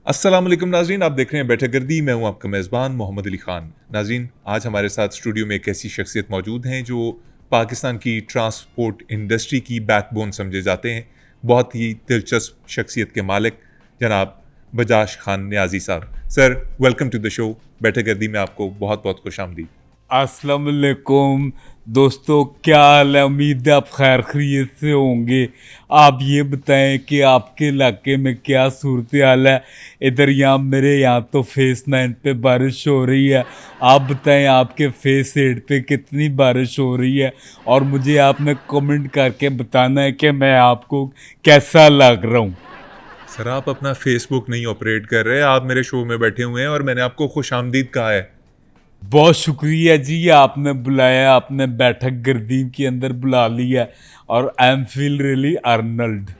अस्सलाम वालेकुम नाज़रीन, आप देख रहे हैं बैठक गर्दी। मैं हूं आपका मेज़बान मोहम्मद अली ख़ान। नाज़रीन, आज हमारे साथ स्टूडियो में एक ऐसी शख्सियत मौजूद हैं जो पाकिस्तान की ट्रांसपोर्ट इंडस्ट्री की बैकबोन समझे जाते हैं। बहुत ही दिलचस्प शख्सियत के मालिक जनाब बजाज खान न्याजी साहब। Sir, welcome to the show. बैठक गर्दी में आपको बहुत बहुत खुशामदीद। अस्सलाम वालेकुम दोस्तों, क्या हाल है? उम्मीद है आप खैर खैरियत से होंगे। आप ये बताएं कि आपके इलाके में क्या सूरत हाल है। इधर यहाँ मेरे यहाँ तो फेस 9 पे बारिश हो रही है। आप बताएं आपके फेस 8 पे कितनी बारिश हो रही है, और मुझे आपने कमेंट करके बताना है कि मैं आपको कैसा लग रहा हूँ। सर, आप अपना फेसबुक नहीं ऑपरेट कर रहे, आप मेरे शो में बैठे हुए हैं और मैंने आपको खुशामदीद कहा है। बहुत शुक्रिया जी, आपने बुलाया, आपने बैठक गर्दीम के अंदर बुला लिया, और I am feel really Arnold.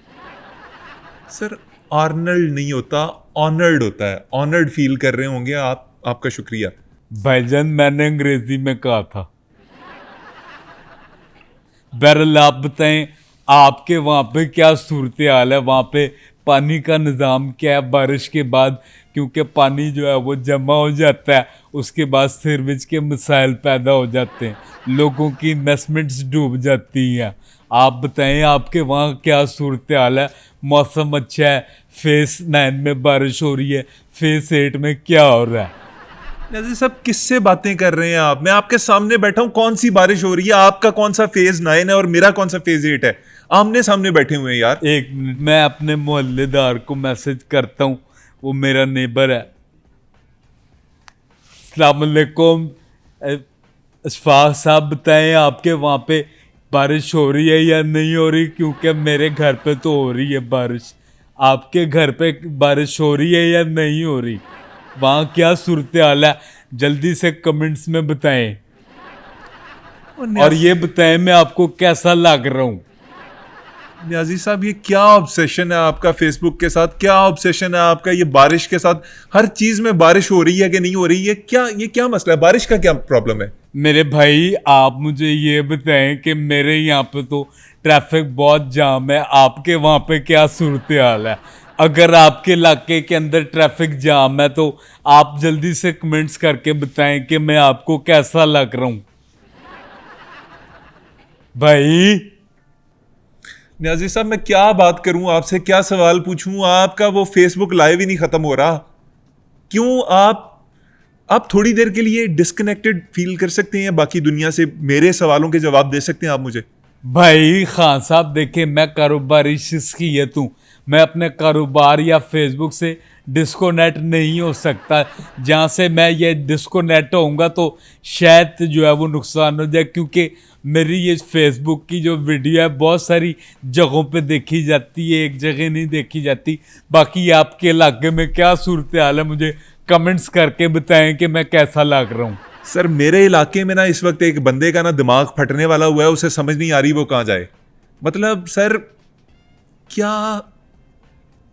Sir, Arnold नहीं होता, ऑनर्ड होता है। ऑनर्ड फील कर रहे होंगे आप। आपका शुक्रिया। भाईजान, मैंने अंग्रेजी में कहा था। बहरहाल आप बताएं आपके वहाँ पे क्या सूरत हाल है, वहाँ पे पानी का निज़ाम क्या है बारिश के बाद, क्योंकि पानी जो है वो जमा हो जाता है, उसके बाद सीवरेज के मसाइल पैदा हो जाते हैं, लोगों की इन्वेस्टमेंट्स डूब जाती हैं। आप बताएं आपके वहाँ क्या सूरत हाल है। मौसम अच्छा है, फेस 9 में बारिश हो रही है, फेस 8 में क्या हो रहा है? नाज़रीन साहब, किससे बातें कर रहे हैं आप? मैं आपके सामने बैठा हूं, कौन सी बारिश हो रही है? आपका कौन सा फेज 9 है और मेरा कौन सा फेज 8 है? आमने सामने बैठे हुए हैं यार। एक मिनट, मैं अपने मोहल्लेदार को मैसेज करता हूँ, वो मेरा नेबर है। अस्सलाम वालेकुम अशफाक साहब, बताएं आपके वहाँ पे बारिश हो रही है या नहीं हो रही, क्योंकि मेरे घर पे तो हो रही है बारिश। आपके घर पे बारिश हो रही है या नहीं हो रही? वहाँ क्या सूरत हाल है, जल्दी से कमेंट्स में बताएं। और ये बताएं मैं आपको कैसा लग रहा हूँ। न्याजी साहब, ये क्या ऑब्सेशन है आपका फेसबुक के साथ? क्या ऑब्सेशन है आपका ये बारिश के साथ? हर चीज में बारिश हो रही है कि नहीं हो रही है? ये क्या मसला है? बारिश का क्या प्रॉब्लम है? मेरे भाई, आप मुझे ये बताएं कि मेरे यहाँ पे तो ट्रैफिक बहुत जाम है, आपके वहाँ पे क्या सूरत हाल है? अगर आपके इलाके के अंदर ट्रैफिक जाम है तो आप जल्दी से कमेंट्स करके बताएं कि मैं आपको कैसा लग रहा हूँ। भाई न्याजी साहब, मैं क्या बात करूं आपसे? क्या सवाल पूछूं? आपका वो फेसबुक लाइव ही नहीं खत्म हो रहा। क्यों आप थोड़ी देर के लिए डिस्कनेक्टेड फील कर सकते हैं बाकी दुनिया से? मेरे सवालों के जवाब दे सकते हैं आप मुझे? भाई खान साहब, देखें मैं कारोबारी शख्सियत हूँ, मैं अपने कारोबार या फेसबुक से डिस्कोनेक्ट नहीं हो सकता। जहाँ से मैं ये डिस्कोनेक्ट होऊंगा तो शायद जो है वो नुकसान हो जाए, क्योंकि मेरी ये फेसबुक की जो वीडियो है बहुत सारी जगहों पे देखी जाती है, एक जगह नहीं देखी जाती। बाकी आपके इलाके में क्या सूरत हाल है, मुझे कमेंट्स करके बताएं कि मैं कैसा लग रहा हूँ। सर, मेरे इलाके में ना इस वक्त एक बंदे का ना दिमाग फटने वाला हुआ है, उसे समझ नहीं आ रही वो कहाँ जाए। मतलब सर, क्या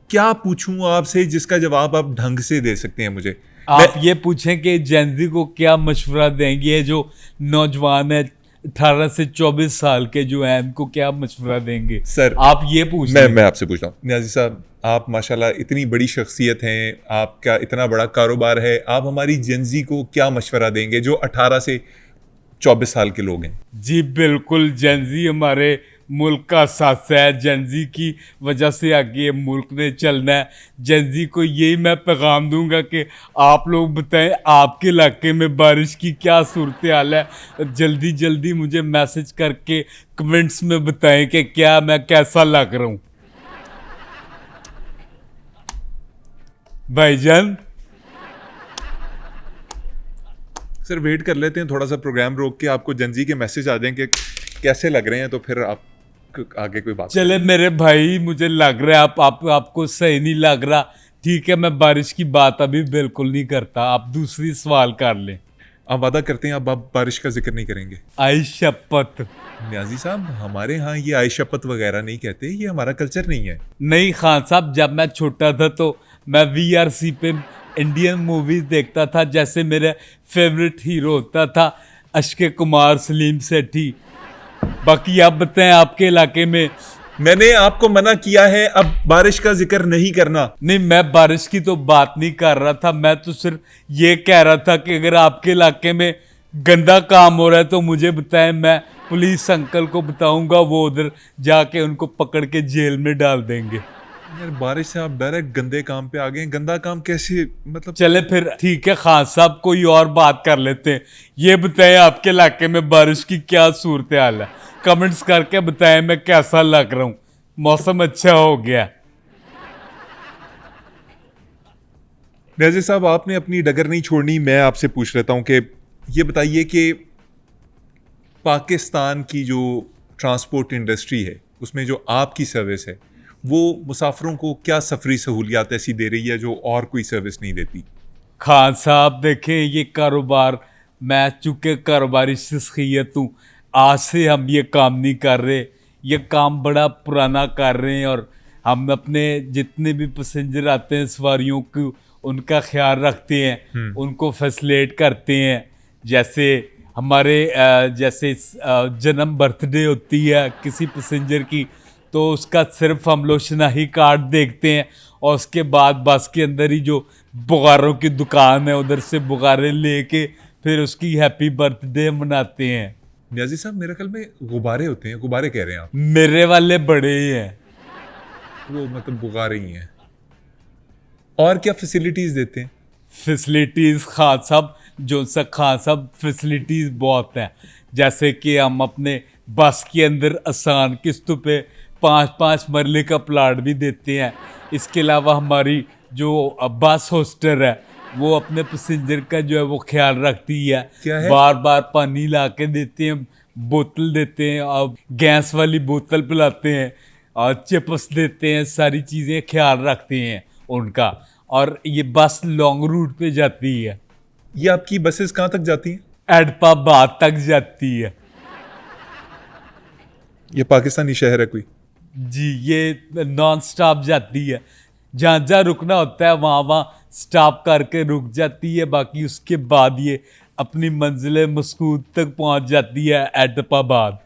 क्या पूछूं आपसे जिसका जवाब आप ढंग से दे सकते हैं मुझे? आप ये पूछें कि जेनजी को क्या मशवरा देंगे, ये जो नौजवान है 18 से 24 साल के जो हैं, इनको क्या मशवरा देंगे? सर, आप ये पूछ मैं आपसे पूछता हूँ न्याजी साहब, आप माशाल्लाह इतनी बड़ी शख्सियत हैं, आपका इतना बड़ा कारोबार है, आप हमारी जेनजी को क्या मशवरा देंगे जो 18 से 24 साल के लोग हैं? जी बिल्कुल, जेनजी हमारे मुल्क का साथ है, जेनजी की वजह से आगे मुल्क ने चलना है। जेनजी को यही मैं पैगाम दूंगा कि आप लोग बताएं आपके इलाके में बारिश की क्या सूरत हाल है। जल्दी जल्दी मुझे मैसेज करके कमेंट्स में बताएं कि क्या मैं कैसा लग रहा हूँ। भाईजान सर, वेट कर लेते हैं थोड़ा सा, प्रोग्राम रोक के आपको जेनजी के मैसेज आ जाएंगे कैसे लग रहे हैं, तो फिर आप आगे कोई बात। चले मेरे भाई, मुझे लग रहा है आपको सही नहीं लग रहा। ठीक है, मैं बारिश की बात अभी बिल्कुल नहीं करता, आप दूसरी सवाल कर लें। आप वादा करते हैं आप बारिश का जिक्र नहीं करेंगे? आई शपथ। न्याजी साहब, हमारे यहाँ ये आई शपथ वगैरह नहीं कहते, ये हमारा कल्चर नहीं है। नहीं खान साहब, जब मैं छोटा था तो मैं VRC पे इंडियन मूवीज देखता था, जैसे मेरा फेवरेट हीरो होता था अक्षय कुमार, सलीम सेठी। बाकी आप बताएं आपके इलाके में मैंने आपको मना किया है अब बारिश का जिक्र नहीं करना। नहीं, मैं बारिश की तो बात नहीं कर रहा था, मैं तो सिर्फ ये कह रहा था कि अगर आपके इलाके में गंदा काम हो रहा है तो मुझे बताएं, मैं पुलिस अंकल को बताऊंगा, वो उधर जाके उनको पकड़ के जेल में डाल देंगे। यार बारिश से आप डायरेक्ट गंदे काम पे आ गए। गंदा काम कैसे, मतलब? चले फिर ठीक है खान साहब, कोई और बात कर लेते हैं। ये बताएं आपके इलाके में बारिश की क्या सूरत हाल है, कमेंट्स करके बताएं मैं कैसा लग रहा हूँ। मौसम अच्छा हो गया। नियाज़ी साहब, आपने अपनी डगर नहीं छोड़नी। मैं आपसे पूछ लेता हूँ कि ये बताइए कि पाकिस्तान की जो ट्रांसपोर्ट इंडस्ट्री है उसमें जो आपकी सर्विस है वो मुसाफिरों को क्या सफरी सहूलियात ऐसी दे रही है जो और कोई सर्विस नहीं देती? खान साहब देखें, ये कारोबार, मैं चूंकि कारोबारी शख्सियत हूँ, आज से हम ये काम नहीं कर रहे, ये काम बड़ा पुराना कर रहे हैं। और हम अपने जितने भी पैसेंजर आते हैं सवारियों को उनका ख्याल रखते हैं, उनको फैसिलेट करते हैं। जैसे हमारे जैसे जन्म बर्थडे होती है किसी पैसेंजर की, तो उसका सिर्फ हम लोग शनाही कार्ड देखते हैं और उसके बाद बस के अंदर ही जो बुगारों की दुकान है उधर से बुगारे लेके फिर उसकी हैप्पी बर्थडे मनाते हैं। नियाज़ी साहब, मेरे ख्याल में गुब्बारे होते हैं। गुब्बारे कह रहे हैं आप? मेरे वाले बड़े ही हैं। वो मतलब गुब्बारे ही हैं। और क्या फैसिलिटीज़ देते हैं? फैसिलिटीज़ खान साहब, जो सा खान साहब फैसिलिटीज़ बहुत हैं। जैसे कि हम अपने बस के अंदर आसान किस्तों पे 5-5 मरले का प्लाट भी देते हैं। इसके अलावा हमारी जो बस होस्टर है वो अपने पैसेंजर का जो है वो ख्याल रखती है। क्या है? बार बार पानी ला के देते हैं, बोतल देते हैं और गैस वाली बोतल पिलाते हैं और चिप्स देते हैं, सारी चीज़ें ख्याल रखते हैं उनका। और ये बस लॉन्ग रूट पे जाती है। ये आपकी बसेस कहाँ तक जाती हैं? एडपाबाद तक जाती है। ये पाकिस्तानी शहर है कोई? जी, ये नॉन स्टॉप जाती है। जहाँ जहाँ रुकना होता है वहाँ वहाँ स्टॉप करके रुक जाती है, बाकी उसके बाद ये अपनी मंजिल मस्कूद तक पहुँच जाती है, एडपाबाद।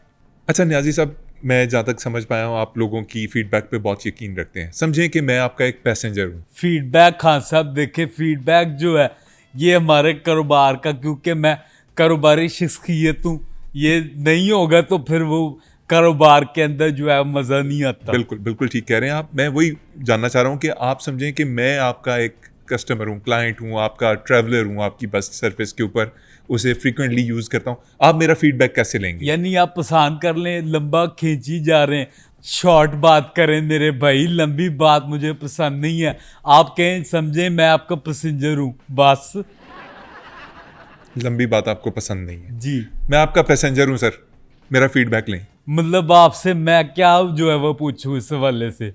अच्छा नियाज़ी साहब, मैं जहाँ तक समझ पाया हूँ आप लोगों की फीडबैक पे बहुत यकीन रखते हैं। समझें कि मैं आपका एक पैसेंजर हूँ। फीडबैक खान साहब देखे, फीडबैक जो है ये हमारे कारोबार का, क्योंकि मैं कारोबारी शख्सियत हूँ, ये नहीं होगा तो फिर वो कारोबार के अंदर जो है मज़ा नहीं आता। बिल्कुल बिल्कुल ठीक कह रहे हैं आप। मैं वही जानना चाह रहा हूँ कि आप समझें कि मैं आपका एक कस्टमर हूँ, क्लाइंट हूँ, आपका ट्रैवलर हूँ, आपकी बस सर्विस के ऊपर उसे फ्रीक्वेंटली यूज़ करता हूँ। आप मेरा फीडबैक कैसे लेंगे? यानी आप पसंद कर लें, लंबा खींची जा रहे हैं, शॉर्ट बात करें मेरे भाई, लंबी बात मुझे पसंद नहीं है। आप कहें समझें मैं आपका पैसेंजर हूँ बस। लंबी बात आपको पसंद नहीं है? जी, मैं आपका पैसेंजर हूँ सर, मेरा फीडबैक लें। मतलब आपसे मैं क्या जो है वो पूछूं इस हवाले से?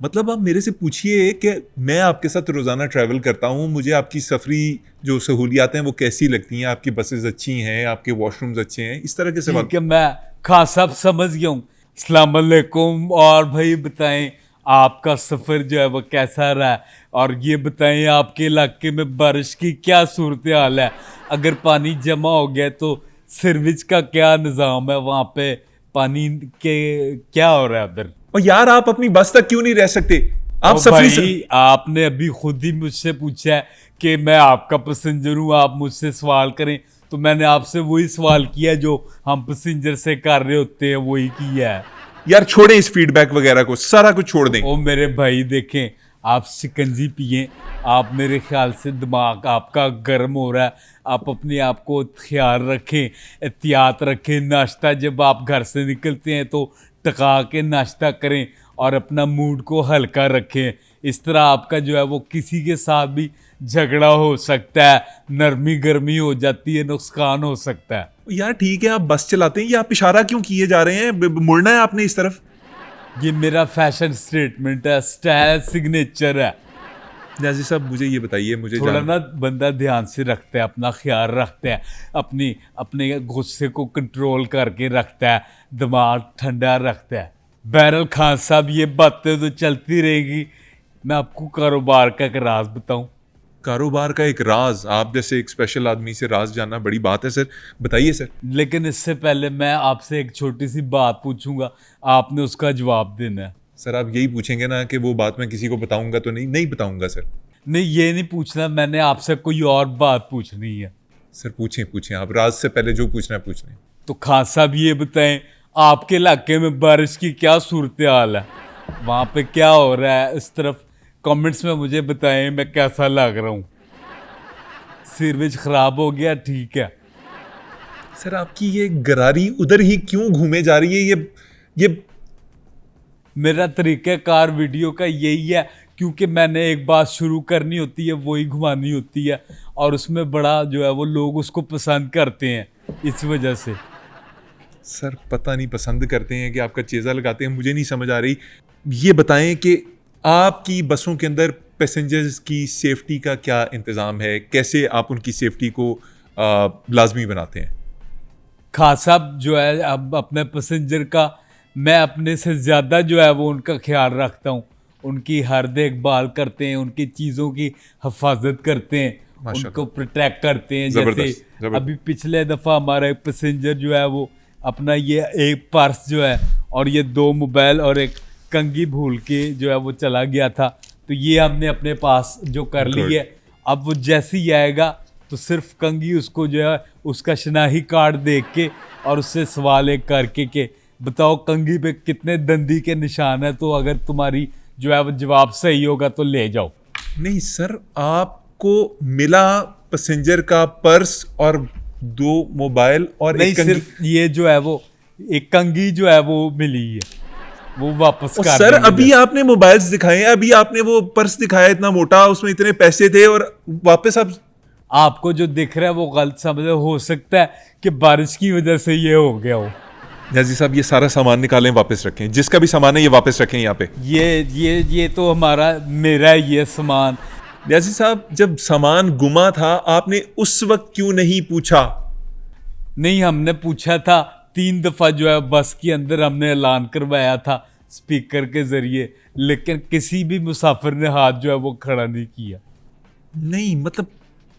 मतलब आप मेरे से पूछिए कि मैं आपके साथ रोज़ाना ट्रैवल करता हूँ, मुझे आपकी सफरी जो सहूलियात हैं वो कैसी लगती हैं, आपकी बसेस अच्छी हैं, आपके वॉशरूम्स अच्छे हैं, इस तरह के सवाल। ठीक है, मैं खान साहब समझ गया हूँ। अस्सलाम वालेकुम। और भाई बताएं आपका सफ़र जो है वो कैसा रहा, और ये बताएं आपके इलाके में बारिश की क्या सूरत हाल है। अगर पानी जमा हो गया तो सर्विस का क्या निज़ाम है वहाँ पे, पानी के क्या हो रहा है उधर? और यार आप अपनी बस तक क्यों नहीं रह सकते? आप ओ सफरी भाई, आपने अभी खुद ही मुझसे पूछा है कि मैं आपका पैसेंजर हूँ, आप मुझसे सवाल करें, तो मैंने आपसे वही सवाल किया जो हम पैसेंजर से कर रहे होते हैं, वही किया है। यार छोड़ें इस फीडबैक वगैरह को, सारा कुछ छोड़ दें। ओ मेरे भाई देखें, आप शिकंजी पिए, आप मेरे ख्याल से दिमाग आपका गर्म हो रहा है, आप अपने आप को ख्याल रखें, एहतियात रखें। नाश्ता जब आप घर से निकलते हैं तो टका के नाश्ता करें और अपना मूड को हल्का रखें। इस तरह आपका जो है वो किसी के साथ भी झगड़ा हो सकता है, नरमी गर्मी हो जाती है, नुकसान हो सकता है। यार ठीक है, आप बस चलाते हैं, ये आप इशारा क्यों किए जा रहे हैं? मुड़ना है आपने इस तरफ। ये मेरा फैशन स्टेटमेंट है, स्टाइल सिग्नेचर है। नियाज़ी साहब मुझे ये बताइए, मुझे थोड़ा ना बंदा ध्यान से रखता है, अपना ख्याल रखता है, अपने गुस्से को कंट्रोल करके रखता है, दिमाग ठंडा रखता है। बहरहाल खान साहब, ये बातें तो चलती रहेगी। मैं आपको कारोबार का एक राज बताऊं, कारोबार का एक राज, आप जैसे एक स्पेशल आदमी से राज जानना बड़ी बात है सर, बताइए सर। लेकिन इससे पहले मैं आपसे एक छोटी सी बात पूछूंगा, आपने उसका जवाब देना है। सर आप यही पूछेंगे ना कि वो बात मैं किसी को बताऊंगा तो नहीं, नहीं बताऊंगा सर। नहीं, ये नहीं पूछना, मैंने आपसे कोई और बात पूछनी है। सर पूछें पूछें, आप राज से पहले जो पूछना है पूछ लें। तो खान साहब ये बताएं, आपके इलाके में बारिश की क्या सूरत हाल है? वहाँ पे क्या हो रहा है? इस तरफ कमेंट्स में मुझे बताएं मैं कैसा लग रहा हूँ। सीवरेज खराब हो गया, ठीक है। सर आपकी ये गरारी उधर ही क्यों घूमे जा रही है? ये मेरा तरीक़ाकार वीडियो का यही है, क्योंकि मैंने एक बात शुरू करनी होती है, वही घुमानी होती है, और उसमें बड़ा जो है वो लोग उसको पसंद करते हैं, इस वजह से। सर पता नहीं पसंद करते हैं कि आपका चेज़ा लगाते हैं, मुझे नहीं समझ आ रही। ये बताएं कि आपकी बसों के अंदर पैसेंजर्स की सेफ्टी का क्या इंतज़ाम है, कैसे आप उनकी सेफ्टी को लाजमी बनाते हैं? खान साहब जो है, अब अपने पैसेंजर का मैं अपने से ज़्यादा जो है वो उनका ख्याल रखता हूँ, उनकी हर देखभाल करते हैं, उनकी चीज़ों की हिफाजत करते हैं, माशाल्लाह। उनको प्रोटेक्ट करते हैं। ज़बरदस्त, जैसे अभी पिछले दफ़ा हमारा एक पैसेंजर जो है वो अपना ये एक पर्स जो है और ये 2 मोबाइल और एक कंघी भूल के जो है वो चला गया था, तो ये हमने अपने पास जो कर ली है। अब वो जैसे ही आएगा तो सिर्फ कंघी उसको जो है उसका शनाही कार्ड देख के और उससे सवाल एक करके कि बताओ कंघी पे कितने दंदी के निशान है, तो अगर तुम्हारी जो है वो जवाब सही होगा तो ले जाओ। नहीं सर, आपको मिला पैसेंजर का पर्स और 2 मोबाइल और नहीं, एक कंघी। सिर्फ ये जो है वो एक कंघी जो है वो मिली है, वो वापस कर सर देंगे। अभी आपने मोबाइल्स दिखाए, अभी आपने वो पर्स दिखाया इतना मोटा, उसमें इतने पैसे थे, और वापस आप आपको जो दिख रहा है वो गलत समझ, हो सकता है कि बारिश की वजह से ये हो गया हो। नियाजी साहब ये सारा सामान निकालें, वापस रखें, जिसका भी सामान है ये वापस रखें यहाँ पे। ये तो हमारा मेरा ये सामान। नियाजी साहब जब सामान गुमा था आपने उस वक्त क्यों नहीं पूछा? नहीं, हमने पूछा था 3 दफ़ा जो है बस के अंदर हमने ऐलान करवाया था स्पीकर के ज़रिए, लेकिन किसी भी मुसाफिर ने हाथ जो है वो खड़ा नहीं किया। नहीं मतलब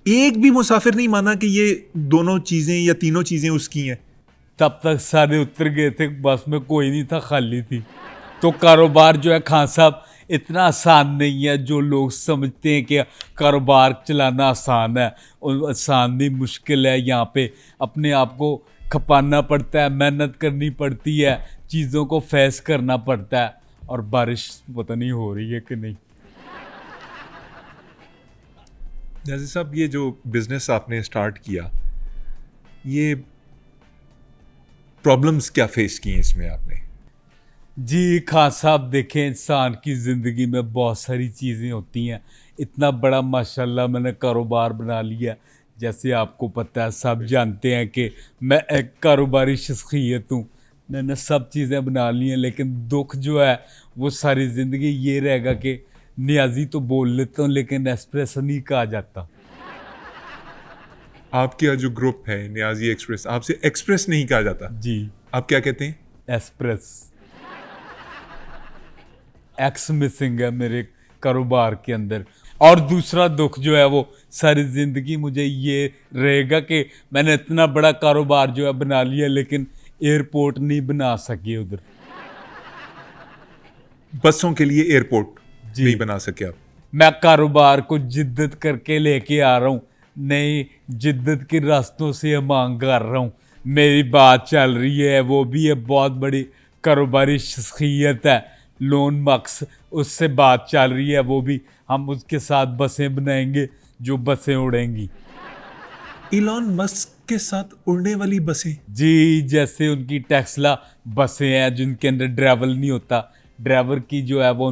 एक भी मुसाफिर नहीं माना कि ये दोनों चीजें या तीनों चीजें उसकी हैं? तब तक सारे उतर गए थे, बस में कोई नहीं था, खाली थी। तो कारोबार जो है खान साहब इतना आसान नहीं है जो लोग समझते हैं कि कारोबार चलाना आसान है, और आसान नहीं, मुश्किल है। यहाँ पे अपने आप को खपाना पड़ता है, मेहनत करनी पड़ती है, चीज़ों को फेस करना पड़ता है। और बारिश पता नहीं हो रही है कि नहीं। नियाजी साहब ये जो बिजनेस आपने स्टार्ट किया, ये प्रॉब्लम्स क्या फेस की हैं इसमें आपने? जी खान साहब देखें, इंसान की ज़िंदगी में बहुत सारी चीज़ें होती हैं। इतना बड़ा माशाल्लाह मैंने कारोबार बना लिया, जैसे आपको पता है, सब जानते हैं कि मैं एक कारोबारी शख्सियत हूँ। मैंने सब चीज़ें बना ली हैं, लेकिन दुख जो है वो सारी ज़िंदगी ये रहेगा कि नियाजी तो बोल लेता हूँ लेकिन एक्सप्रेस नहीं कहा जाता। आपका जो ग्रुप है नियाजी एक्सप्रेस, आपसे एक्सप्रेस नहीं कहा जाता? जी, आप क्या कहते हैं? एक्सप्रेस। एक्स मिसिंग है मेरे कारोबार के अंदर। और दूसरा दुख जो है वो सारी ज़िंदगी मुझे ये रहेगा कि मैंने इतना बड़ा कारोबार जो है बना लिया, लेकिन एयरपोर्ट नहीं बना सके उधर। बसों के लिए एयरपोर्ट जी। नहीं बना सके आप? मैं कारोबार को जिद्दत करके लेके आ रहा हूँ, नई जिद्दत के रास्तों से मांग कर रहा हूँ। मेरी बात चल रही है, वो भी है बहुत बड़ी कारोबारी शख्सियत है, लोन मक्स, उससे बात चल रही है, वो भी हम उसके साथ बसें बनाएंगे जो बसें उड़ेंगी। इलॉन मस्क के साथ उड़ने वाली बसें? जी, जैसे उनकी टेस्ला बसें हैं जिनके अंदर ड्राइवर नहीं होता, ड्राइवर की जो है वो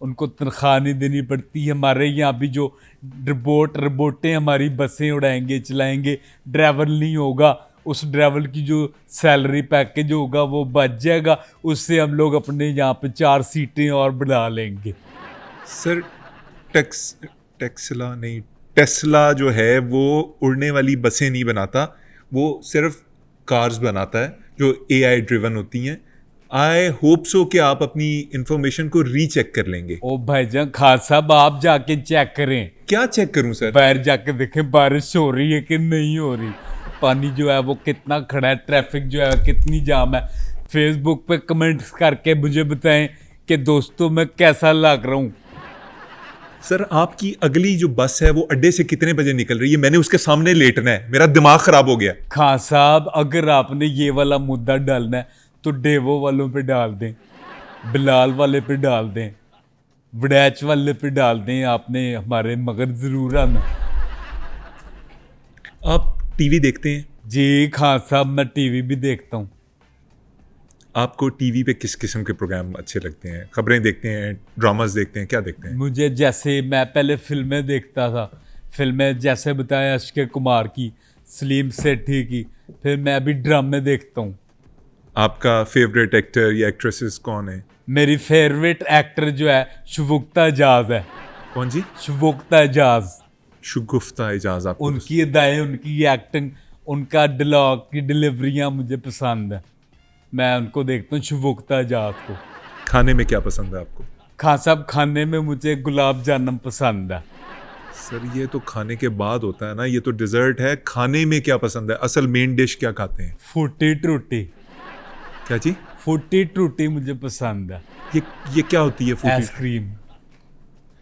उनको तनख्वाह नहीं देनी पड़ती। हमारे यहाँ भी जो रोबोटें हमारी बसें उड़ाएंगे, चलाएंगे, ड्राइवर नहीं होगा, उस ड्राइवर की जो सैलरी पैकेज होगा वो बच जाएगा, उससे हम लोग अपने यहाँ पे 4 सीटें और बढ़ा लेंगे। सर टेस्ला जो है वो उड़ने वाली बसें नहीं बनाता, वो सिर्फ कार्स बनाता है जो AI ड्रिवन होती हैं। आई होप सो कि आप अपनी इंफॉर्मेशन को रीचेक कर लेंगे। ओ भाईजान खान साहब आप जाके चेक करें, क्या चेक करूं सर? बाहर जाके देखें बारिश हो रही है कि नहीं हो रही, पानी जो है वो कितना खड़ा है, ट्रैफिक जो है कितनी जाम है। फेसबुक पे कमेंट्स करके मुझे बताएं कि दोस्तों मैं कैसा लग रहा हूँ। सर आपकी अगली जो बस है वो अड्डे से कितने बजे निकल रही है? मैंने उसके सामने लेटना है, मेरा दिमाग खराब हो गया। खान साहब अगर आपने ये वाला मुद्दा डालना है तो डेवो वालों पे डाल दें, बिलाल वाले पे डाल दें, वड़ैच वाले पे डाल दें, आपने हमारे मगर ज़रूर आना। आप टीवी देखते हैं? जी खान साहब मैं टीवी भी देखता हूँ। आपको टीवी पे किस किस्म के प्रोग्राम अच्छे लगते हैं? खबरें देखते हैं, ड्रामास देखते हैं, क्या देखते हैं? मुझे जैसे मैं पहले फिल्में देखता था, फिल्में जैसे बताया अक्षय कुमार की, सलीम सेठी की, फिर मैं अभी ड्रामे देखता हूँ। आपका फेवरेट एक्टर या एक्ट्रेसेस कौन है? मेरी फेवरेट एक्टर जो है शुगुफ्ता एजाज है। कौन जी? शुगुफ्ता एजाज। शुगुफ्ता एजाज आपको उनकी अदाएं, उनकी एक्टिंग, उनका डायलॉग की डिलीवरियाँ मुझे पसंद है, मैं उनको देखता हूँ शुगुफ्ता एजाज को। खाने में क्या पसंद है आपको? खान साहब खाने में मुझे गुलाब जामुन पसंद है। सर ये तो खाने के बाद होता है ना, ये तो डिजर्ट है। खाने में क्या पसंद है? असल मेन डिश क्या खाते हैं? फूटी टूटी। क्या जी? फूटी टूटी मुझे पसंद है। ये क्या होती है? Fruity ice cream.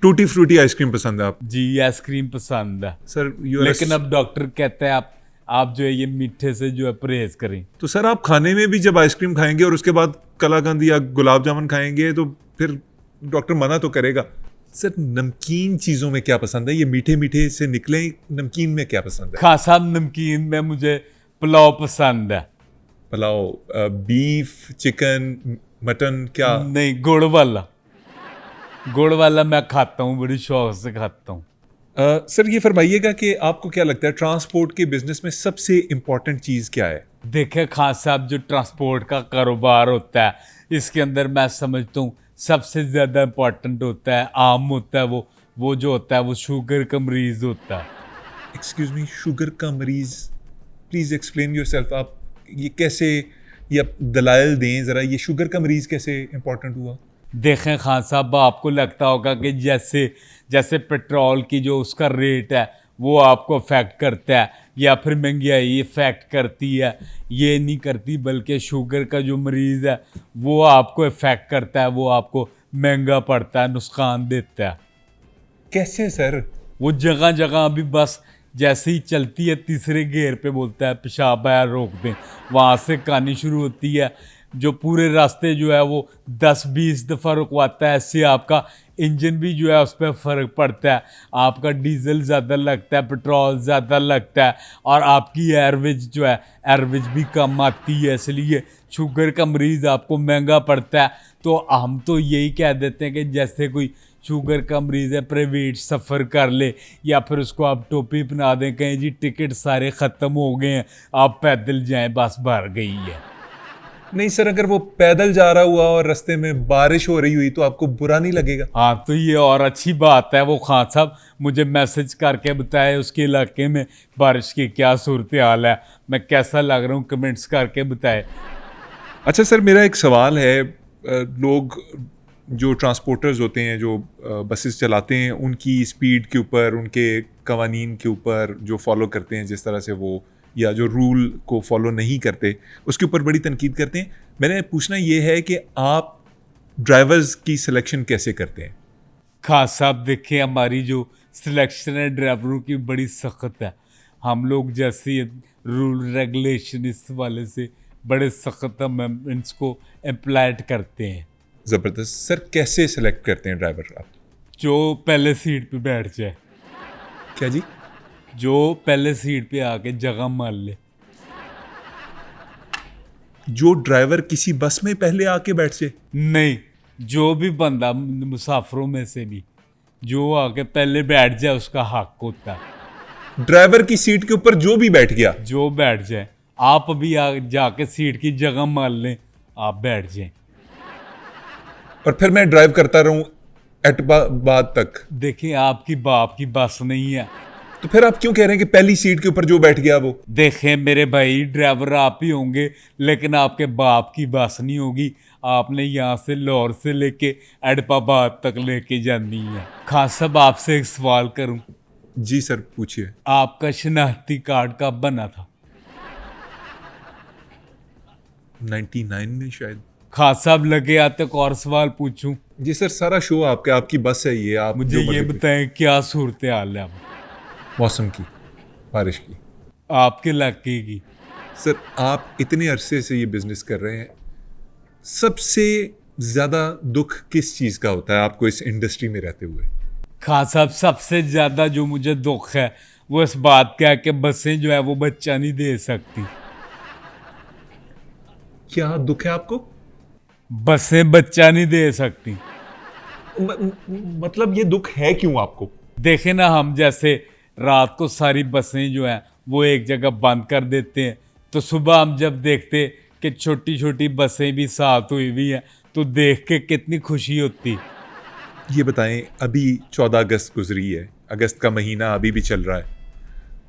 Tutti frutti ice cream पसंद है आप? जी आइसक्रीम पसंद है। सर लेकिन अब डॉक्टर कहते हैं आप जो है ये मीठे से जो है परहेज करें। तो सर आप खाने में भी जब आइसक्रीम खाएंगे और उसके बाद कलाकंद या गुलाब जामुन खाएंगे तो फिर डॉक्टर मना तो करेगा। सर नमकीन चीज़ों में क्या पसंद है? ये मीठे मीठे से निकले, नमकीन में क्या पसंद है? खान साहब नमकीन में मुझे पुलाव पसंद है। पुलाव, बीफ, चिकन, मटन, क्या? नहीं गुड़ वाला, गुड़ वाला मैं खाता हूँ, बड़ी शौक से खाता हूँ। सर ये फरमाइएगा कि आपको क्या लगता है ट्रांसपोर्ट के बिजनेस में सबसे इम्पोर्टेंट चीज़ क्या है? देखे खान साहब जो ट्रांसपोर्ट का कारोबार होता है इसके अंदर मैं समझता हूँ सबसे ज़्यादा इम्पोर्टेंट होता है, आम होता है, वो जो होता है वो शुगर का मरीज़ होता है। एक्सक्यूज मी, शुगर का मरीज़? Please explain yourself. आप ये कैसे, ये आप दलाइल दें ज़रा, ये शुगर का मरीज़ कैसे इम्पोर्टेंट हुआ? देखें खान साहब आपको लगता होगा कि जैसे जैसे पेट्रोल की जो उसका रेट है वो आपको अफेक्ट करता है या फिर महंगाई इफेक्ट करती है, ये नहीं करती, बल्कि शुगर का जो मरीज़ है वो आपको इफेक्ट करता है, वो आपको महंगा पड़ता है, नुकसान देता है। कैसे सर? वो जगह जगह अभी बस जैसे ही चलती है तीसरे गियर पे बोलता है पेशाब आया रोक दें, वहाँ से कहानी शुरू होती है। जो पूरे रास्ते जो है वो 10-20 दफ़ा रुकवाता है, ऐसे आपका इंजन भी जो है उस पर फ़र्क पड़ता है, आपका डीजल ज़्यादा लगता है, पेट्रोल ज़्यादा लगता है और आपकी एवरेज जो है एवरेज भी कम आती है, इसलिए शुगर का मरीज़ आपको महंगा पड़ता है। तो हम तो यही कह देते हैं कि जैसे कोई शुगर का मरीज़ है प्राइवेट सफ़र कर ले या फिर उसको आप टोपी पहना दें, कहें जी टिकट सारे ख़त्म हो गए हैं आप पैदल जाएं, बस भर गई है। नहीं सर, अगर वो पैदल जा रहा हुआ और रास्ते में बारिश हो रही हुई तो आपको बुरा नहीं लगेगा? हाँ तो ये और अच्छी बात है, वो खान साहब मुझे मैसेज करके बताए उसके इलाके में बारिश की क्या सूरत हाल है, मैं कैसा लग रहा हूँ, कमेंट्स करके बताए। अच्छा सर, मेरा एक सवाल है। लोग जो ट्रांसपोर्टर्स होते हैं, जो बसेस चलाते हैं, उनकी स्पीड के ऊपर, उनके कवानीन के ऊपर जो फॉलो करते हैं जिस तरह से वो, या जो रूल को फॉलो नहीं करते, उसके ऊपर बड़ी तनकीद करते हैं। मैंने पूछना ये है कि आप ड्राइवर्स की सिलेक्शन कैसे करते हैं? खान साहब देखिए हमारी जो सिलेक्शन है ड्राइवरों की बड़ी सख्त है, हम लोग जैसे रूल रेगुलेशन इस वाले से बड़े सख्त अमेंडमेंट्स को इम्प्लाइड करते हैं। ज़बरदस्त। सर कैसे सेलेक्ट करते हैं ड्राइवर आप? जो पहले सीट पे बैठ जाए। क्या जी? जो पहले सीट पे आके जगह मान ले। जो ड्राइवर किसी बस में पहले आके बैठ जाए? नहीं, जो भी बंदा मुसाफिरों में से भी जो आके पहले बैठ जाए उसका हक होता है। ड्राइवर की सीट के ऊपर जो भी बैठ गया? जो बैठ जाए, आप अभी जाके सीट की जगह मान लें, आप बैठ जाएं। और फिर मैं ड्राइव करता रहूं एटबाद तक? देखिए आपकी बाप की बस नहीं है, तो फिर आप क्यों कह रहे हैं कि पहली सीट के ऊपर जो बैठ गया वो? देखें मेरे भाई, ड्राइवर आप ही होंगे, लेकिन आपके बाप की बस नहीं होगी। आपने यहाँ से लाहौर से लेके एडपाबाद तक लेके जानी है। खान साहब, आपसे एक सवाल करूं? जी सर, पूछिए। आपका शनाख्ती कार्ड कब बना था? 99 में शायद। खान साहब, लगे आते एक और सवाल पूछूं? जी सर, सारा शो आपका, आपकी बस है ये। आप मुझे जो ये मर्जी बताएं, क्या सूरत हाल है अब मौसम की, बारिश की। आपके इलाके की? सर, आप इतने अरसे से ये बिजनेस कर रहे हैं, सबसे ज्यादा दुख किस चीज का होता है आपको इस इंडस्ट्री में रहते हुए? खान साहब, सबसे ज्यादा जो मुझे दुख है वो इस बात का है कि बसें जो है वो बच्चा नहीं दे सकती। क्या दुख है आपको? बसें बच्चा नहीं दे सकती। मतलब ये दुख है क्यों आपको? देखे ना, हम जैसे रात को सारी बसें जो हैं वो एक जगह बंद कर देते हैं, तो सुबह हम जब देखते कि छोटी छोटी बसें भी साथ हुई हुई हैं तो देख के कितनी खुशी होती। ये बताएं, अभी 14 अगस्त गुजरी है, अगस्त का महीना अभी भी चल रहा है।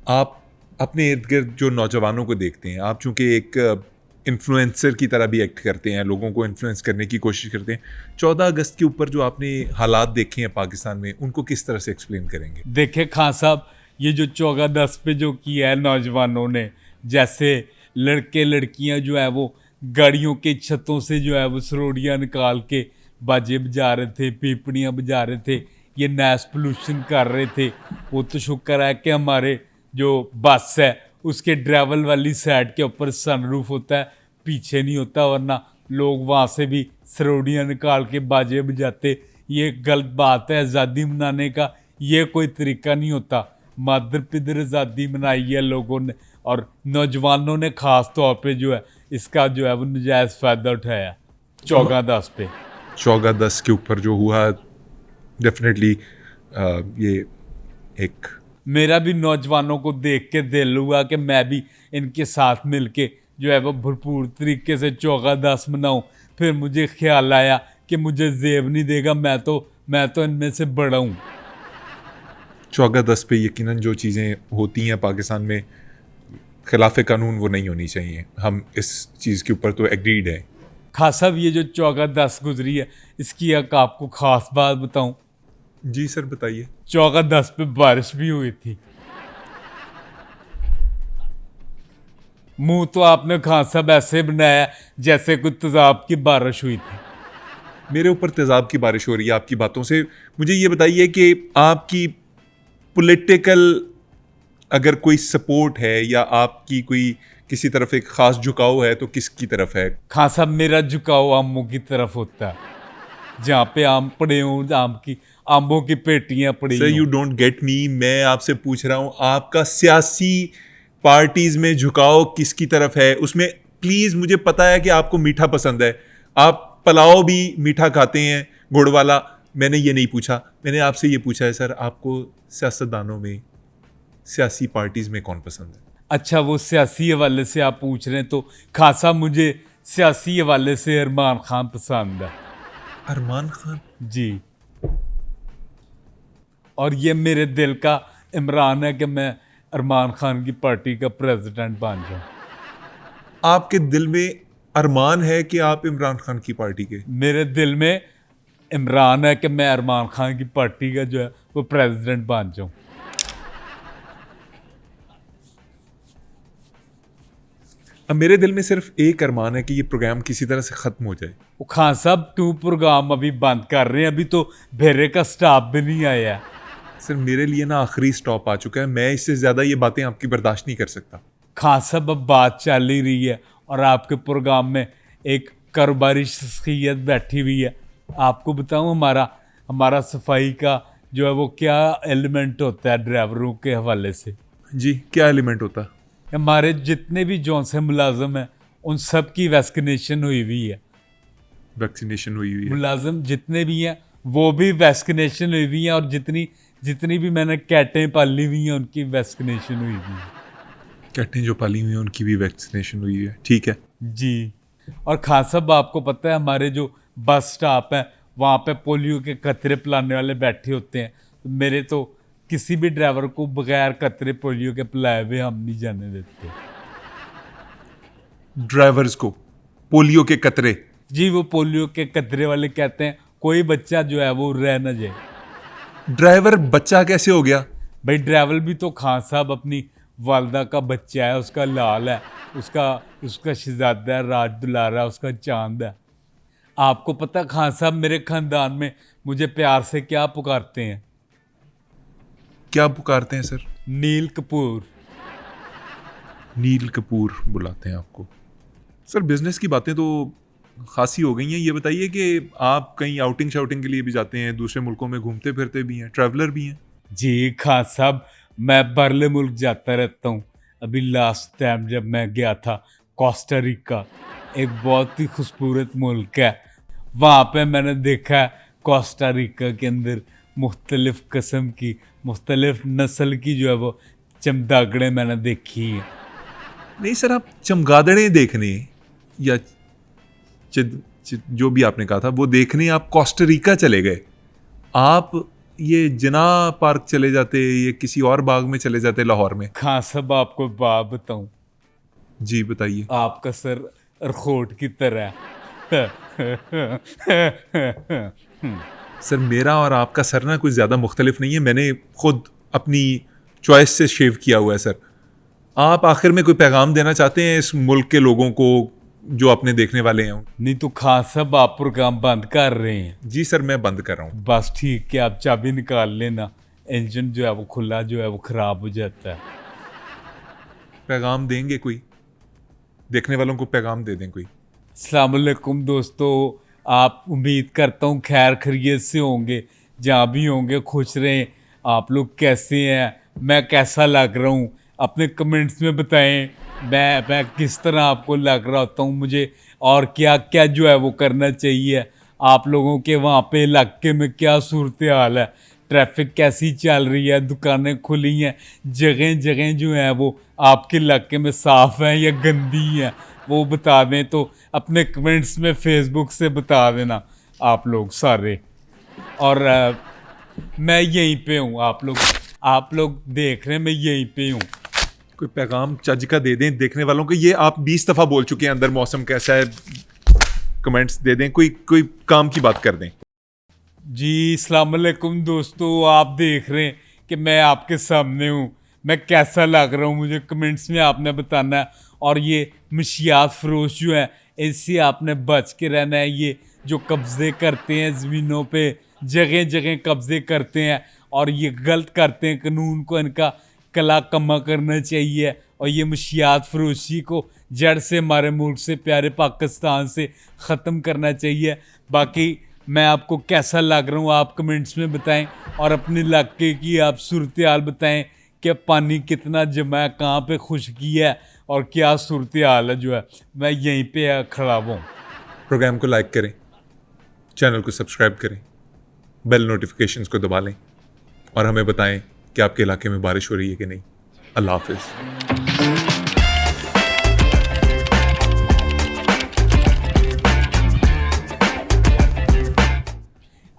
आप अपने इर्द गिर्द जो नौजवानों को देखते हैं, आप चूंकि एक इन्फ्लुएंसर की तरह भी एक्ट करते हैं, लोगों को इन्फ्लुएंस करने की कोशिश करते हैं, 14 अगस्त के ऊपर जो आपने हालात देखे हैं पाकिस्तान में, उनको किस तरह से एक्सप्लेन करेंगे? देखे खान साहब, ये जो 14/10 पे जो किया है नौजवानों ने, जैसे लड़के लड़कियां जो है वो गाड़ियों के छतों से जो है वो सरोड़ियाँ निकाल के बाजे बजा रहे थे, पीपड़ियाँ बजा रहे थे, ये नॉइस पोल्यूशन कर रहे थे। वो तो शुक्र है कि हमारे जो बस है उसके ड्राइवर वाली साइड के ऊपर सनरूफ होता है, पीछे नहीं होता, वरना लोग वहाँ से भी सरोड़ियाँ निकाल के बाजे बजाते। ये गलत बात है आज़ादी मनाने का, ये कोई तरीका नहीं होता। मादर पिदर आज़ादी मनाई है लोगों ने, और नौजवानों ने ख़ास तौर पे जो है इसका जो है वो नजायज़ फ़ायदा उठाया 14/10 पे। 14/10 के ऊपर जो हुआ, डेफिनेटली ये एक मेरा भी नौजवानों को देख के दिल हुआ कि मैं भी इनके साथ मिलके जो है वो भरपूर तरीके से 14/10 मनाऊं। फिर मुझे ख्याल आया कि मुझे जेब नहीं देगा, मैं तो इनमें से बड़ा हूँ। 14/10 पे यकीनन जो चीज़ें होती हैं पाकिस्तान में खिलाफ कानून, वो नहीं होनी चाहिए। हम इस चीज़ के ऊपर तो एग्रीड हैं। खास साहब, ये जो 14/10 गुजरी है इसकी एक आपको ख़ास बात बताऊं? जी सर, बताइए। 14/10 पे बारिश भी हुई थी। मुंह तो आपने खान साहब ऐसे बनाया जैसे कोई तेजाब की बारिश हुई थी। मेरे ऊपर तेजाब की बारिश हो रही है आपकी बातों से। मुझे ये बताइए कि आपकी पॉलिटिकल अगर कोई सपोर्ट है या आपकी कोई किसी तरफ एक खास झुकाव है तो किसकी तरफ है? खान साहब, मेरा झुकाव आमों की तरफ होता है, जहाँ पे आम पड़े हों, आमों की पेटियां पड़ी सर, हों। You don't get me. मैं आपसे पूछ रहा हूँ आपका सियासी पार्टीज में झुकाव किसकी तरफ है। उसमें प्लीज, मुझे पता है कि आपको मीठा पसंद है, आप पुलाव भी मीठा खाते हैं, गुड़ वाला। मैंने ये नहीं पूछा, मैंने आपसे ये पूछा है सर, आपको सियासतदानों में, सियासी पार्टीज में कौन पसंद है? अच्छा, वो सियासी हवाले से आप पूछ रहे हैं तो खान साहब मुझे सियासी हवाले से अरमान खान पसंद है। अरमान खान? जी, और ये मेरे दिल का इमरान है कि मैं अरमान खान की पार्टी का प्रेसिडेंट बन जाऊं। आपके दिल में अरमान है कि आप इमरान खान की पार्टी के? मेरे दिल में इमरान है कि मैं अरमान खान की पार्टी का जो है वो प्रेसिडेंट बन जाऊं। अब मेरे दिल में सिर्फ एक अरमान है कि ये प्रोग्राम किसी तरह से ख़त्म हो जाए। वो खान साहब, क्यों प्रोग्राम अभी बंद कर रहे हैं? अभी तो भेरे का स्टाफ भी नहीं आया है। सर, मेरे लिए ना आखिरी स्टॉप आ चुका है, मैं इससे ज़्यादा ये बातें आपकी बर्दाश्त नहीं कर सकता। खान साहब, अब बात चल ही रही है और आपके प्रोग्राम में एक कारोबारी शख्सियत बैठी हुई है। आपको बताऊं, हमारा सफाई का जो है वो क्या एलिमेंट होता है ड्राइवरों के हवाले से? जी, क्या एलिमेंट होता है? हमारे जितने भी जौन से मुलाजम हैं उन सब की वैक्सीनेशन हुई हुई है। वैक्सीनेशन हुई हुई है? मुलाजम जितने भी हैं वो भी वैक्सीनेशन हुई हुई हैं, और जितनी भी मैंने कैटें पाली हुई हैं उनकी वैक्सीनेशन हुई हुई है। कैटें जो पाली हुई हैं उनकी भी वैक्सीनेशन हुई है, ठीक है। जी, और खान साहब आपको पता है हमारे जो बस स्टॉप है वहाँ पे पोलियो के कतरे पिलाने वाले बैठे होते हैं। मेरे तो किसी भी ड्राइवर को बगैर कतरे पोलियो के पिलाए हुए हम नहीं जाने देते। ड्राइवर्स को पोलियो के कतरे? जी, वो पोलियो के कतरे वाले कहते हैं कोई बच्चा जो है वो रह ना जाए। ड्राइवर बच्चा कैसे हो गया? भाई ड्राइवर भी तो खान साहब अपनी वालदा का बच्चा है, उसका लाल है, उसका शहजादा है, राज दुलारा है, उसका चांद है। आपको पता खान साहब मेरे खानदान में मुझे प्यार से क्या पुकारते हैं? क्या पुकारते हैं सर? नील कपूर। नील कपूर बुलाते हैं आपको? सर बिजनेस की बातें तो खासी हो गई हैं। ये बताइए कि आप कहीं आउटिंग शाउटिंग के लिए भी जाते हैं, दूसरे मुल्कों में घूमते फिरते भी हैं, ट्रैवलर भी हैं? जी खान साहब, मैं बरले मुल्क जाता रहता हूँ। अभी लास्ट टाइम जब मैं गया था कोस्टा रिका, एक बहुत ही खूबसूरत मुल्क है, वहाँ पे मैंने देखा है कोस्टा रिका के अंदर मुख्तलिफ किस्म की, मुख्तलिफ नस्ल की जो है वो चमगादड़ें मैंने देखी हैं। नहीं सर, आप चमगादड़ें देखने या जो भी आपने कहा था वो देखने आप कोस्टा रिका चले गए। आप ये जिना पार्क चले जाते, ये किसी और बाग में चले जाते लाहौर में। खान साहब आपको बात बताऊं, जी बताइए। आपका सर अरखोट की तरह सर मेरा और आपका सर ना कुछ ज़्यादा मुख्तलिफ नहीं है। मैंने खुद अपनी चॉइस से शेव किया हुआ है सर। आप आखिर में कोई पैगाम देना चाहते हैं इस मुल्क के लोगों को जो अपने देखने वाले हैं? नहीं तो खान साहब आप प्रोग्राम बंद कर रहे हैं? जी सर, मैं बंद कर रहा हूँ। बस ठीक है, आप चाबी निकाल लेना, इंजन जो है वो खुला जो है वो खराब हो जाता है। पैगाम देंगे कोई? देखने वालों को पैगाम दे दें कोई। अस्सलाम वालेकुम दोस्तों, आप उम्मीद करता हूँ खैर खैरियत से होंगे, जहाँ भी होंगे खुश रहें। आप लोग कैसे हैं, मैं कैसा लग रहा हूँ, अपने कमेंट्स में बताएं। मैं किस तरह आपको लग रहा होता हूँ मुझे, और क्या क्या जो है वो करना चाहिए। आप लोगों के वहाँ पे इलाके में क्या सूरत हाल है, ट्रैफिक कैसी चल रही है, दुकानें खुली हैं, जगह जगह जो है वो आपके इलाके में साफ़ हैं या गंदी हैं, वो बता दें। तो अपने कमेंट्स में फेसबुक से बता देना आप लोग सारे। और मैं यहीं पे हूँ, आप लोग देख रहे हैं, मैं यहीं पे हूँ। कोई पैगाम चज का दे दें देखने वालों को। ये आप 20 दफ़ा बोल चुके हैं अंदर मौसम कैसा है, कमेंट्स दे दें, कोई काम की बात कर दें। जी अस्सलाम वालेकुम दोस्तों, आप देख रहे हैं कि मैं आपके सामने हूँ, मैं कैसा लग रहा हूँ मुझे कमेंट्स में आपने बताना है। और ये मुशियात फरोश जो है इससे आपने बच के रहना है। ये जो कब्ज़े करते हैं ज़मीनों पे, जगह जगह कब्ज़े करते हैं और ये गलत करते हैं, कानून को इनका कला कमा करना चाहिए। और ये मुशियात फरोशी को जड़ से हमारे मुल्क से, प्यारे पाकिस्तान से ख़त्म करना चाहिए। बाकी मैं आपको कैसा लग रहा हूँ आप कमेंट्स में बताएं, और अपने इलाके की आप सूरत हाल बताएं कि पानी कितना जमा है, कहाँ पे खुशकी है और क्या सूरत हाल है। जो है मैं यहीं पे खड़ा हूँ। प्रोग्राम को लाइक करें, चैनल को सब्सक्राइब करें, बेल नोटिफिकेशंस को दबा लें और हमें बताएं कि आपके इलाके में बारिश हो रही है कि नहीं। अल्लाह हाफिज़।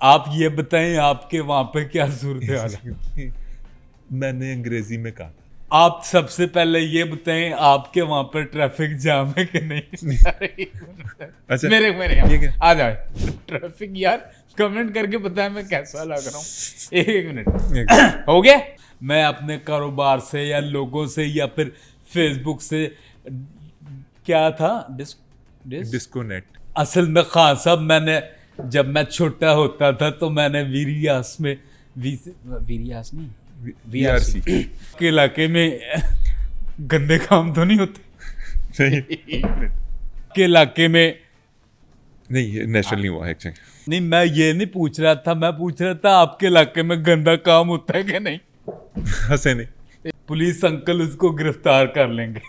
आप ये बताएं आपके वहाँ पे क्या सूरत हाल है? मैंने अंग्रेजी में कहा था। आप सबसे पहले ये बताएं आपके वहाँ पर ट्रैफिक जाम है कि नहीं? अच्छा, मेरे ये क्या? आ जाए ट्रैफिक यार, कमेंट करके बताएं मैं कैसा लग रहा हूँ। एक मिनट हो गया। मैं अपने कारोबार से या लोगों से या फिर फेसबुक से क्या था डिस्कोनेट। असल में खान साहब, मैंने जब मैं छोटा होता था तो मैंने वीरियास में वीरियास नहीं VRC के इलाके में गंदे काम तो नहीं होते के इलाके में नहीं, ये नेशनल नहीं हुआ है। नहीं, मैं ये नहीं पूछ रहा था, मैं पूछ रहा था आपके इलाके में गंदा काम होता है कि नहीं? हंसे नहीं। पुलिस अंकल उसको गिरफ्तार कर लेंगे।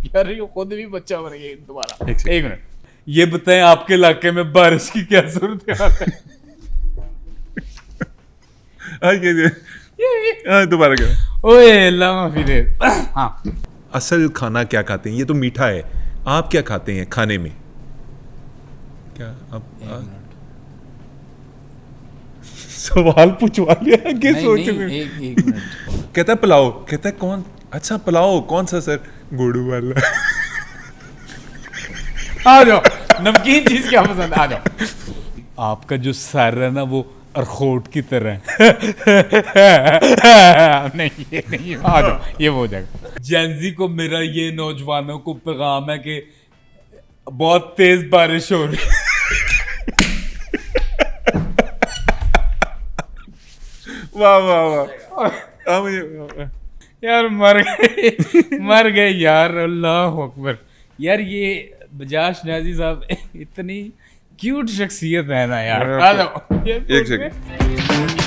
यार ये खुद भी बच्चा हो रही है दोबारा। एक मिनट, ये बताएं आपके इलाके में बारिश की क्या सूरत हाल है? दोबारा क्या? ओए माफी। हाँ, असल खाना क्या खाते हैं? ये तो मीठा है। आप क्या खाते हैं खाने में? क्या आप सवाल पूछवा लिया आगे नहीं, सोच नहीं, में। एक मिनट। कहता है पुलाव, कहता है कौन, अच्छा पुलाव कौन सा सर, गुड़ू वाला। आ जाओ, नमकीन चीज क्या पसंद है? आ जाओ। आपका जो सर है ना वो अरखोट की तरह है। नहीं ये नहीं, आ जाओ, ये वो हो जाएगा। जेंजी को मेरा ये नौजवानों को पैगाम है कि बहुत तेज बारिश हो रही है। वाह वाह वाह, हाँ मुझे यार मर गए यार, अल्लाह अकबर। यार ये बजाज नाजी साहब इतनी क्यूट शख्सियत है ना यार। आ जाओ, एक सेकंड।